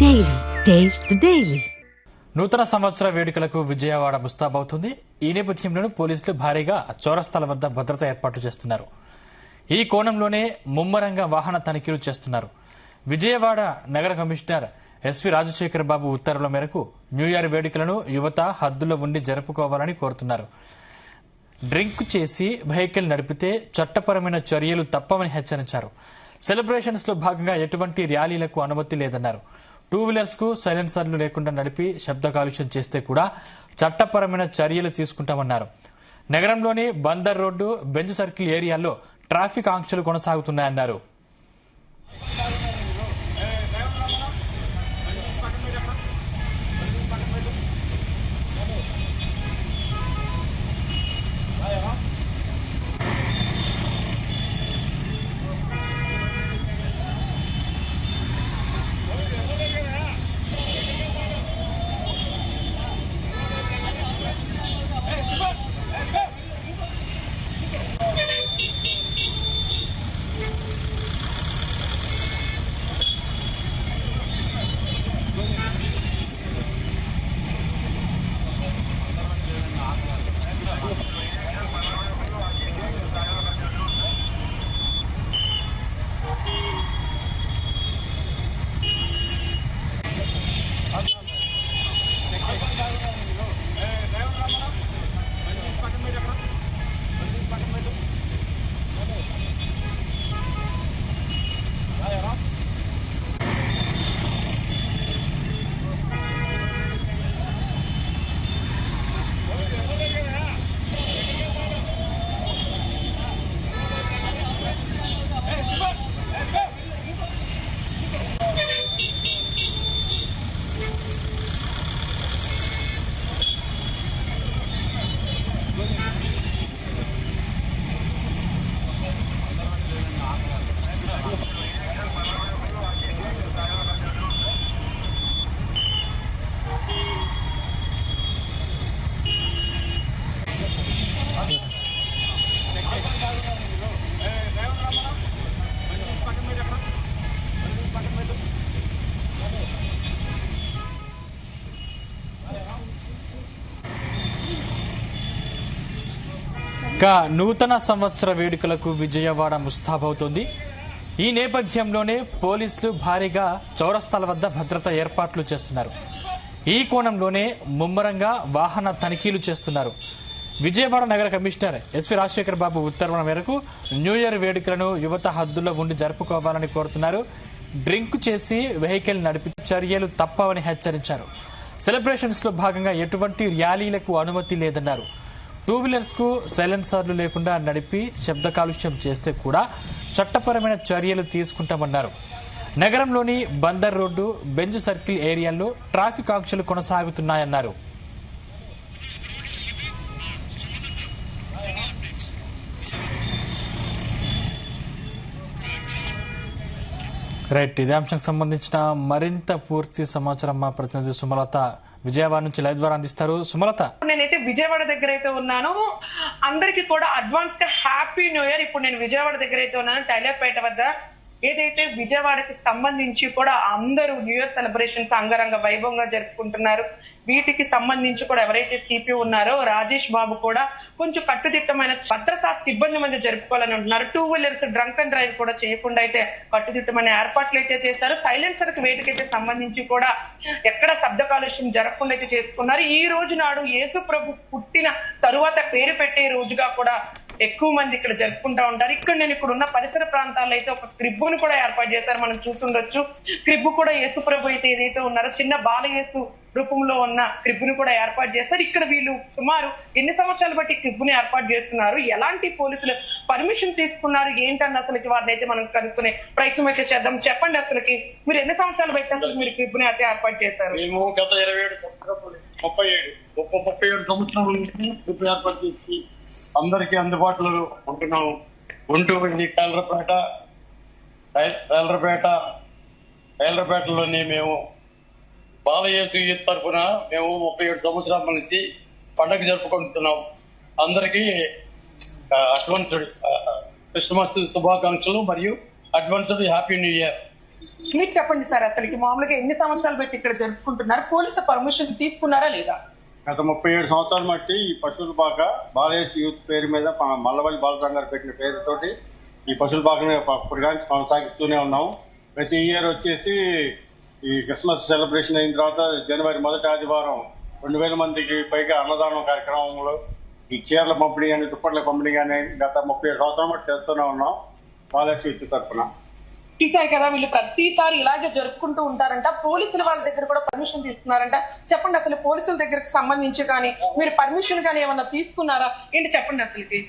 Daily taste the daily. నూతన సంవత్సర వేడుకలకు విజయవాడ ముస్తాబవుతుంది. ఈ నేపథ్యంలోనూ పోలీసులు భారీగా చౌరస్తాల వద్ద భద్రతా ఏర్పాట్లు చేస్తున్నారు. ఈ కోణంలోనే ముమ్మరంగా వాహన తనిఖీలు చేస్తున్నారు. విజయవాడ నగర కమిషనర్ ఎస్వి రాజశేఖర్ బాబు ఉత్తర్వుల మేరకు న్యూ ఇయర్ వేడుకలను యువత హద్దుల్లో ఉండి జరుపుకోవాలని కోరుతున్నారు. డ్రింక్ చేసి వెహికల్ నడిపితే చట్టపరమైన చర్యలు తప్పవని హెచ్చరించారు. సెలబ్రేషన్స్ లో భాగంగా ఎటువంటి ర్యాలీలకు అనుమతి లేదన్నారు. టూ వీలర్స్ కు సైలెన్సర్లు లేకుండా నడిపి శబ్ద కాలుష్యం చేస్తే కూడా చట్టపరమైన చర్యలు తీసుకుంటామన్నారు. నగరంలోని బందర్ రోడ్డు, బెంజ్ సర్కిల్ ఏరియాల్లో ట్రాఫిక్ ఆంక్షలు కొనసాగుతున్నాయన్నారు. నూతన సంవత్సర వేడుకలకు విజయవాడ ముస్తాబవుతోంది. ఈ నేపథ్యంలోనే పోలీసులు భారీగా చౌరస్తాల వద్ద భద్రతా ఏర్పాట్లు చేస్తున్నారు. ఈ కోణంలోనే ముమ్మరంగా వాహన తనిఖీలు చేస్తున్నారు. విజయవాడ నగర కమిషనర్ ఎస్వి రాజశేఖర్ బాబు ఉత్తర్వుల మేరకు న్యూ ఇయర్ వేడుకలను యువత హద్దుల్లో ఉండి జరుపుకోవాలని కోరుతున్నారు. డ్రింక్ చేసి వెహికల్ నడిపి చర్యలు తప్పవని హెచ్చరించారు. సెలబ్రేషన్స్ లో భాగంగా ఎటువంటి ర్యాలీలకు అనుమతి లేదన్నారు. టూ వీలర్స్ కు సైలెన్సర్లు లేకుండా నడిపి శబ్ద కాలుష్యం చేస్తే కూడా చట్టపరమైన చర్యలు తీసుకుంటామన్నారు. నగరంలోని బందర్ రోడ్డు, బెంజ్ సర్కిల్ ఏరియాల్లో ట్రాఫిక్ ఆంక్షలు కొనసాగుతున్నాయన్నారు. రైట్, ఇదే అంశానికి సంబంధించిన మరింత పూర్తి సమాచారం మా ప్రతినిధి సుమలత విజయవాడ నుంచి లైవ్ ద్వారా అందిస్తారు. సుమలత, నేనైతే విజయవాడ దగ్గర అయితే ఉన్నాను. అందరికి కూడా అడ్వాన్స్ గా హ్యాపీ న్యూ ఇయర్. ఇప్పుడు నేను విజయవాడ దగ్గర అయితే ఉన్నాను, టైలర్పేట వద్ద. ఏదైతే విజయవాడకి సంబంధించి కూడా అందరూ న్యూ ఇయర్ సెలబ్రేషన్స్ అంగరంగ వైభవంగా జరుపుకుంటున్నారు. వీటికి సంబంధించి కూడా ఎవరైతే సిపి ఉన్నారో రాజేష్ బాబు కూడా కొంచెం కట్టుదిట్టమైన భద్రతా సిబ్బంది మధ్య జరుపుకోవాలని ఉంటున్నారు. Two wheelers drunk and drive కూడా చేయకుండా అయితే కట్టుదిట్టమైన ఏర్పాట్లు అయితే చేశారు. సైలెన్సర్ కి వేటికైతే సంబంధించి కూడా ఎక్కడ శబ్ద కాలుష్యం జరగకుండా అయితే చేసుకున్నారు. ఈ రోజు నాడు యేసు ప్రభు పుట్టిన తరువాత పేరు పెట్టే రోజుగా కూడా ఎక్కువ మంది ఇక్కడ జరుపుకుంటా ఉంటారు. ఇక్కడ నేను ఇక్కడ ఉన్న పరిసర ప్రాంతాల్లో అయితే ఒక క్రిబ్బును కూడా ఏర్పాటు చేశారు, మనం చూస్తుండొచ్చు. క్రిబ్బు కూడా యేసు ప్రభు అయితే ఏదైతే ఉన్నారో చిన్న బాలయేసు రూపంలో ఉన్న క్రిబ్బును కూడా ఏర్పాటు చేస్తారు. ఇక్కడ వీళ్ళు సుమారు ఎన్ని సంవత్సరాలు బట్టి క్రిబ్బుని ఏర్పాటు చేస్తున్నారు, ఎలాంటి పోలీసులు పర్మిషన్ తీసుకున్నారు ఏంటన్న అసలుకి వారిని అయితే మనం కనుక్కునే ప్రయత్నం అయితే చేద్దాం. చెప్పండి, అసలుకి మీరు ఎన్ని సంవత్సరాలు బట్టి అసలు మీరు క్రిబ్బుని అయితే ఏర్పాటు చేశారు? మేము గత 37 సంవత్సరాల నుంచి క్రిబ్బు ఏర్పాటు చేసి అందరికీ అందుబాటులో ఉంటున్నాము. గుంటూరు, రైలర్పేటలోని మేము బాలయేసు తరఫున మేము 37 సంవత్సరాల నుంచి పండుగ జరుపుకుంటున్నాం. అందరికీ అడ్వాన్స్డ్ క్రిస్మస్ శుభాకాంక్షలు మరియు అడ్వాన్స్డ్ హ్యాపీ న్యూ ఇయర్. మీరు చెప్పండి సార్, అసలు మామూలుగా ఎన్ని సంవత్సరాలు పెట్టి ఇక్కడ జరుపుకుంటున్నారు? పోలీసుల పర్మిషన్ తీసుకున్నారా లేదా? గత 37 సంవత్సరాలు బట్టి ఈ పశువుల బాక బాలయేష్ యూత్ పేరు మీద మల్లవల్లి బాలసంఘ్ గారు పెట్టిన పేరుతోటి ఈ పశువుల బాకని కొనసాగిస్తూనే ఉన్నాం. ప్రతి ఇయర్ వచ్చేసి ఈ క్రిస్మస్ సెలబ్రేషన్ అయిన తర్వాత జనవరి మొదటి ఆదివారం 2000 మందికి పైగా అన్నదానం కార్యక్రమంలో ఈ చీరల పంపిణీ కానీ దుప్పట్ల పంపిణీ కానీ గత 37 సంవత్సరాలు బట్టి చేస్తూనే ఉన్నాం బాలయేష్ యూత్ తరఫున. చూసారు కదా, వీళ్ళు ప్రతిసారి ఇలాగే జరుపుకుంటూ ఉంటారంట. పోలీసుల వాళ్ళ దగ్గర కూడా పర్మిషన్ తీసుకున్నారంట. చెప్పండి, అసలు పోలీసుల దగ్గరకు సంబంధించి కానీ మీరు పర్మిషన్ కానీ ఏమన్నా తీసుకున్నారా ఏంటి? చెప్పండి అసలుకి.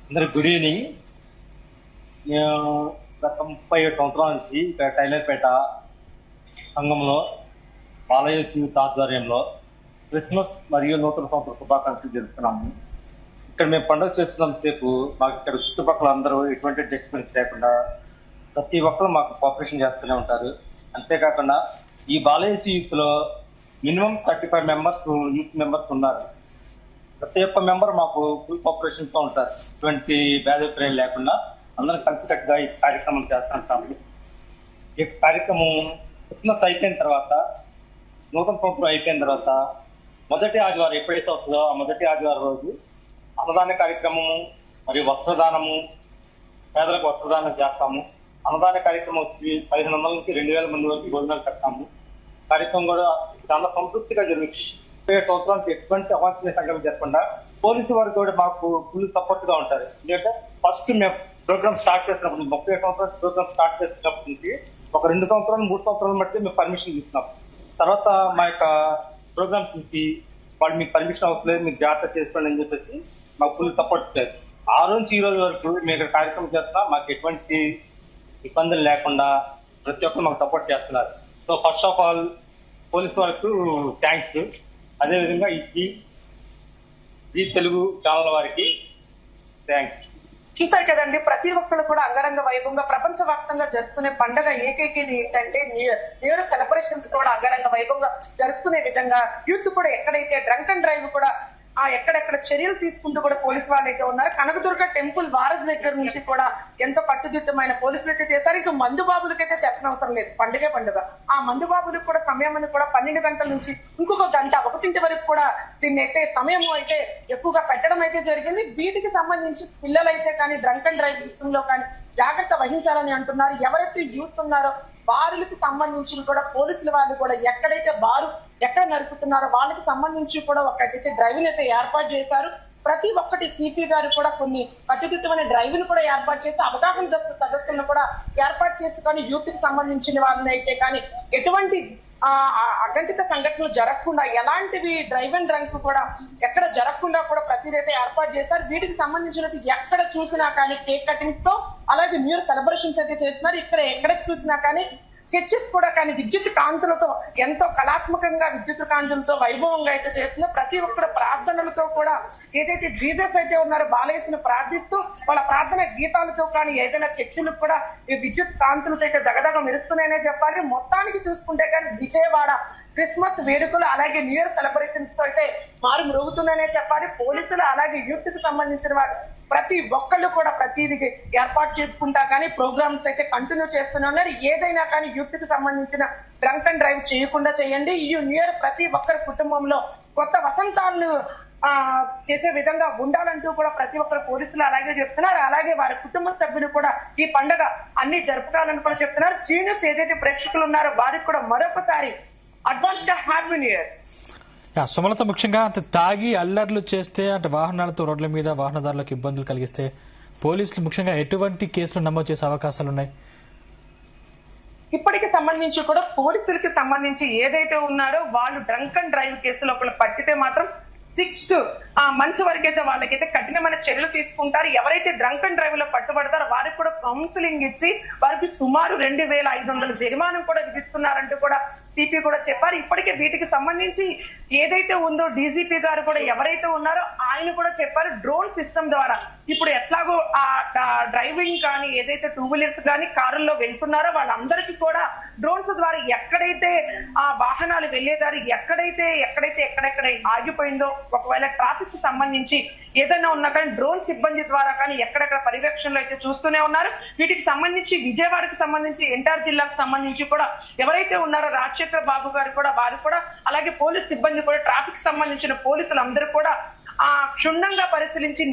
అందరికి గుడ్ ఈవినింగ్. మేము గత 37 సంవత్సరాల నుంచి ఇక్కడ టైలర్పేట సంఘంలో బాలయేష్ యూత్ ఆధ్వర్యంలో క్రిస్మస్ మరియు నూతన సంవత్సర శుభాకాంక్షలు జరుపుతున్నాము. ఇక్కడ మేము పండుగ చేస్తున్నంతసేపు మాకు ఇక్కడ చుట్టుపక్కల అందరూ ఎటువంటి డిస్టర్బెన్స్ లేకుండా ప్రతి ఒక్కరు మాకు కోఆపరేషన్ చేస్తూనే ఉంటారు. అంతేకాకుండా ఈ బాలయేష్ యూత్ లో మినిమం 35 మెంబర్స్ యూత్ మెంబర్స్ ఉన్నారు. ప్రతి ఒక్క మెంబర్ మాకు ఫుల్ కోఆపరేషన్ తో ఉంటారు. ఎటువంటి భేదాభిప్రాయం లేకుండా అందరం కలిసికట్టుగా ఈ కార్యక్రమం చేస్తుంటాము. ఈ కార్యక్రమం క్రిస్మస్ అయిపోయిన తర్వాత, నూతన సంవత్సరం అయిపోయిన తర్వాత మొదటి ఆదివారం ఎప్పుడైతే వస్తుందో ఆ మొదటి ఆదివారం రోజు అన్నదాన కార్యక్రమము మరియు వస్త్రదానము, పేదలకు వస్త్రదానం చేస్తాము. అన్నదాన కార్యక్రమం వచ్చి 1500 నుంచి 2000 మంది వరకు భోజనాలు పెడతాము. కార్యక్రమం కూడా చాలా సంతృప్తిగా జరుగుతుంది. 7 సంవత్సరానికి ఎటువంటి అవాంఛనీయ సంఘటన జరగకుండా పోలీసు వారు కూడా మాకు ఫుల్ సపోర్ట్ గా ఉంటారు. ఎందుకంటే ఫస్ట్ మేము ప్రోగ్రామ్ స్టార్ట్ చేసినప్పుడు 37 సంవత్సరాలు ప్రోగ్రామ్ స్టార్ట్ చేసినప్పటి నుంచి ఒక 2 సంవత్సరాలు 3 సంవత్సరాలు బట్టి మేము పర్మిషన్ తీసుకున్నాం. తర్వాత మా యొక్క ప్రోగ్రామ్స్ నుంచి వాళ్ళు మీకు పర్మిషన్ అవసరం, మీరు జాగ్రత్త చేసుకోండి అని చెప్పేసి మాకు ఫుల్ సపోర్ట్ చేయాలి. ఆ రోజు ఈ రోజు వరకు మేము ఇక్కడ కార్యక్రమం చేస్తున్నా మాకు ఎటువంటి ఇబ్బందులు లేకుండా ప్రతి ఒక్కరు మాకు సపోర్ట్ చేస్తున్నారు. So first of all police వాళ్ళకు థ్యాంక్స్. అదేవిధంగా ఈ తెలుగు ఛానల్ వారికి థ్యాంక్స్. చూసారు కదండి, ప్రతి ఒక్కరు కూడా అంగరంగ వైభవంగా ప్రపంచ వ్యాప్తంగా జరుపుకునే పండుగ ఏకైకది ఏంటంటే న్యూ ఇయర్ సెలబ్రేషన్స్ కూడా అంగరంగ వైభవంగా జరుపుకునే విధంగా యూత్ కూడా ఎక్కడైతే డ్రంక్ అండ్ డ్రైవ్ కూడా ఎక్కడెక్కడ చర్యలు తీసుకుంటూ కూడా పోలీసు వాళ్ళు అయితే ఉన్నారు. కనకదుర్గ టెంపుల్ వారధి దగ్గర నుంచి కూడా ఎంతో కట్టుదిట్టమైన పోలీసులు అయితే చేశారు. ఇంకా మందుబాబులకైతే చెప్పనవసరం లేదు, పండుగే పండుగ. ఆ మందుబాబులకు కూడా సమయం కూడా 12 గంటల నుంచి ఇంకొక గంట 1 వరకు కూడా దీన్ని అయితే సమయం అయితే ఎక్కువగా పెట్టడం అయితే జరిగింది. వీటికి సంబంధించి పిల్లలైతే కానీ డ్రంక్ అండ్ డ్రైవ్ విషయంలో కానీ జాగ్రత్త వహించాలని అంటున్నారు. ఎవరైతే యూత్ ఉన్నారో బారులకు సంబంధించి కూడా పోలీసుల వాళ్ళు కూడా ఎక్కడైతే బారు ఎక్కడ నడుపుతున్నారో వాళ్ళకి సంబంధించి కూడా ఒకటైతే డ్రైవింగ్ అయితే ఏర్పాటు చేశారు. ప్రతి ఒక్కటి సిపి గారు కూడా కొన్ని కట్టుదిట్టమైన డ్రైవింగ్ కూడా ఏర్పాటు చేసి అవగాహన సదస్సులను కూడా ఏర్పాటు చేసుకొని యూత్ కి సంబంధించిన వాళ్ళని అయితే కానీ ఎటువంటి అఘంటిత సంఘటనలు జరగకుండా, ఎలాంటివి డ్రైవ్ అండ్ డ్రంక్ కూడా ఎక్కడ జరగకుండా కూడా ప్రతిదైతే ఏర్పాటు చేశారు. వీటికి సంబంధించినట్టు ఎక్కడ చూసినా కానీ కేక్ కటింగ్స్ తో అలాగే న్యూ ఇయర్ సెలబ్రేషన్స్ అయితే చేస్తున్నారు. ఇక్కడ ఎక్కడ చూసినా కానీ చర్చెస్ కూడా కానీ విద్యుత్ కాంతులతో ఎంతో కళాత్మకంగా విద్యుత్ కాంతులతో వైభవంగా అయితే చేస్తున్నారు. ప్రతి ఒక్కరు ప్రార్థనలతో కూడా ఏదైతే జీసస్ అయితే ఉన్నారో బాలయేసును ప్రార్థిస్తూ వాళ్ళ ప్రార్థన గీతాలతో కానీ ఏదైనా చర్చలకు కూడా ఈ విద్యుత్ కాంతులతో అయితే దగదగ మెరుస్తున్నాయనే చెప్పాలి. మొత్తానికి చూసుకుంటే కానీ విజయవాడ క్రిస్మస్ వేడుకలు అలాగే న్యూ ఇయర్ సెలబ్రేషన్స్ తో అయితే మారు మ్రోగుతున్నాయనే చెప్పాలి. పోలీసులు అలాగే యూత్ కి సంబంధించిన వారు ప్రతి ఒక్కళ్ళు కూడా ప్రతిదీ ఏర్పాటు చేసుకుంటా కానీ ప్రోగ్రామ్స్ అయితే కంటిన్యూ చేస్తూనే ఉన్నారు. ఏదైనా కానీ యూత్ కి సంబంధించిన డ్రంక్ అండ్ డ్రైవ్ చేయకుండా చేయండి. ఈ న్యూ ఇయర్ ప్రతి ఒక్కరి కుటుంబంలో కొత్త వసంతాలను చేసే విధంగా ఉండాలంటూ కూడా ప్రతి ఒక్కరు పోలీసులు అలాగే చెప్తున్నారు. అలాగే వారి కుటుంబ సభ్యులు కూడా ఈ పండుగ అన్ని జరుపుకోవాలని కూడా చెప్తున్నారు. జీనియస్ ఏదైతే ప్రేక్షకులు ఉన్నారో వారికి కూడా మరొకసారి advance happy new year. Sumalatha, ముఖ్యంగా అంటే తాగి అల్లర్లు చేస్తే అంటే వాహనాలతో రోడ్ల మీద వాహనదారులకు ఇబ్బందులు కలిగిస్తే పోలీసులు ముఖ్యంగా ఎటువంటి కేసులు నమోదు చేసే అవకాశాలు ఉన్నాయి? ఇప్పటికి సంబంధించి కూడా పోలీసులకి సంబంధించి ఏదైతే ఉన్నారో వాళ్ళు డ్రంక్ అండ్ డ్రైవ్ కేసులో ఒకళ్ళు పట్టితే మాత్రం 6 మంత్స్ వరకు అయితే వాళ్ళకైతే కఠినమైన చర్యలు తీసుకుంటారు. ఎవరైతే డ్రంక్ అండ్ డ్రైవ్ లో పట్టుబడతారో వారికి కూడా కౌన్సిలింగ్ ఇచ్చి వారికి సుమారు 2500 జరిమానా కూడా విధిస్తున్నారంటూ కూడా సిపి కూడా చెప్పారు. ఇప్పటికే వీటికి సంబంధించి ఏదైతే ఉందో డీజీపీ గారు కూడా ఎవరైతే ఉన్నారో ఆయన కూడా చెప్పారు, డ్రోన్ సిస్టమ్ ద్వారా ఇప్పుడు ఎట్లాగో ఆ డ్రైవింగ్ కానీ ఏదైతే 2 వీలర్స్ కానీ కారుల్లో వెళ్తున్నారో వాళ్ళందరికీ కూడా డ్రోన్స్ ద్వారా ఎక్కడైతే ఆ వాహనాలు వెళ్లేదారు ఎక్కడెక్కడ ఆగిపోయిందో, ఒకవేళ ట్రాఫిక్ కి సంబంధించి ఏదైనా ఉన్నా కానీ డ్రోన్ సిబ్బంది ద్వారా కానీ ఎక్కడెక్కడ పర్యవేక్షణలో అయితే చూస్తూనే ఉన్నారు. వీటికి సంబంధించి విజయవాడకు సంబంధించి ఎన్టీఆర్ జిల్లాకు సంబంధించి కూడా ఎవరైతే ఉన్నారో రాజశేఖర్ బాబు గారు కూడా వారు కూడా అలాగే పోలీస్ సిబ్బంది కూడా ట్రాఫిక్ సంబంధించిన పోలీసులు అందరూ కూడా ఆ క్షుణ్ణంగా పరిశీలించి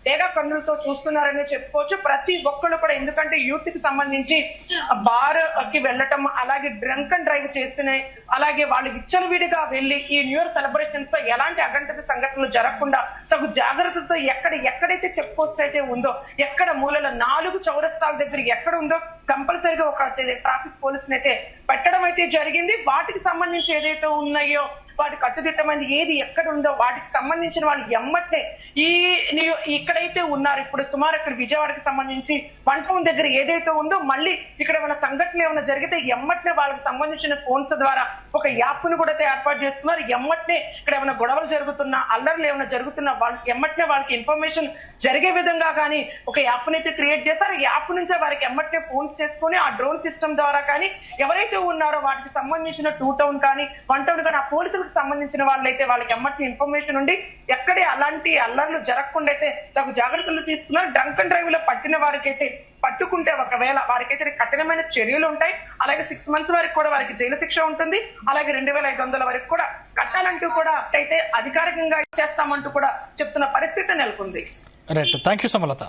డేగా కన్నులతో చూస్తున్నారని చెప్పుకోవచ్చు. ప్రతి ఒక్కళ్ళు కూడా, ఎందుకంటే యూత్ కి సంబంధించి బార్ కి వెళ్ళటం, అలాగే డ్రంక్ అండ్ డ్రైవ్ చేస్తున్నాయి, అలాగే వాళ్ళు విచ్చలవిడిగా వెళ్లి ఈ న్యూ ఇయర్ సెలబ్రేషన్స్ తో ఎలాంటి అగంటక సంఘటనలు జరగకుండా తగు జాగ్రత్తతో ఎక్కడైతే చెక్ పోస్ట్ అయితే ఉందో, ఎక్కడ మూలల 4 చౌరస్తాల దగ్గర ఎక్కడ ఉందో కంపల్సరీగా ఒక ట్రాఫిక్ పోలీసుని అయితే పెట్టడం అయితే జరిగింది. వాటికి సంబంధించి ఏదైతే ఉన్నాయో వాటి కట్టుదిట్టమైనది ఏది ఎక్కడ ఉందో వాటికి సంబంధించిన వాళ్ళు ఎమ్మటే ఇక్కడైతే ఉన్నారు, ఇప్పుడు సుమారు ఇక్కడ విజయవాడకి సంబంధించి 1 టౌన్ దగ్గర ఏదైతే ఉందో మళ్ళీ ఇక్కడ ఏమైనా సంఘటనలు ఏమైనా జరిగితే ఎమ్మటనే వాళ్ళకి సంబంధించిన ఫోన్స్ ద్వారా ఒక యాప్ ను కూడా ఏర్పాటు చేస్తున్నారు. ఎమ్మటనే ఇక్కడ ఏమైనా గొడవలు జరుగుతున్నా, అల్లర్లు ఏమైనా జరుగుతున్నా వాళ్ళకి ఎమ్మటనే వాళ్ళకి ఇన్ఫర్మేషన్ జరిగే విధంగా కానీ ఒక యాప్ అయితే క్రియేట్ చేస్తారు. యాప్ నుంచే వారికి ఎమ్మటనే ఫోన్స్ చేసుకుని ఆ డ్రోన్ సిస్టమ్ ద్వారా కానీ ఎవరైతే ఉన్నారో వాటికి సంబంధించిన 2 టౌన్ కానీ 1 టౌన్ కానీ ఆ పోలీసులకు సంబంధించిన వాళ్ళైతే వాళ్ళకి ఎమ్మటనే ఇన్ఫర్మేషన్ ఉండి ఎక్కడే అలాంటి అల్లర్లు జరగకుండా అయితే తగు జాగ్రత్తలు తీసుకున్నారు. డ్రంక్ అండ్ డ్రైవ్ లో పట్టిన వారికైతే పట్టుకుంటే ఒకవేళ వారికైతే కఠినమైన చర్యలు ఉంటాయి. అలాగే 6 months వరకు కూడా వారికి జైలు శిక్ష ఉంటుంది. అలాగే 2500 వరకు కూడా కట్టాలంటూ కూడా అయితే అధికారికంగా చేస్తామంటూ కూడా చెప్తున్న పరిస్థితి నెలకొంది. Right, thank you Sumalatha.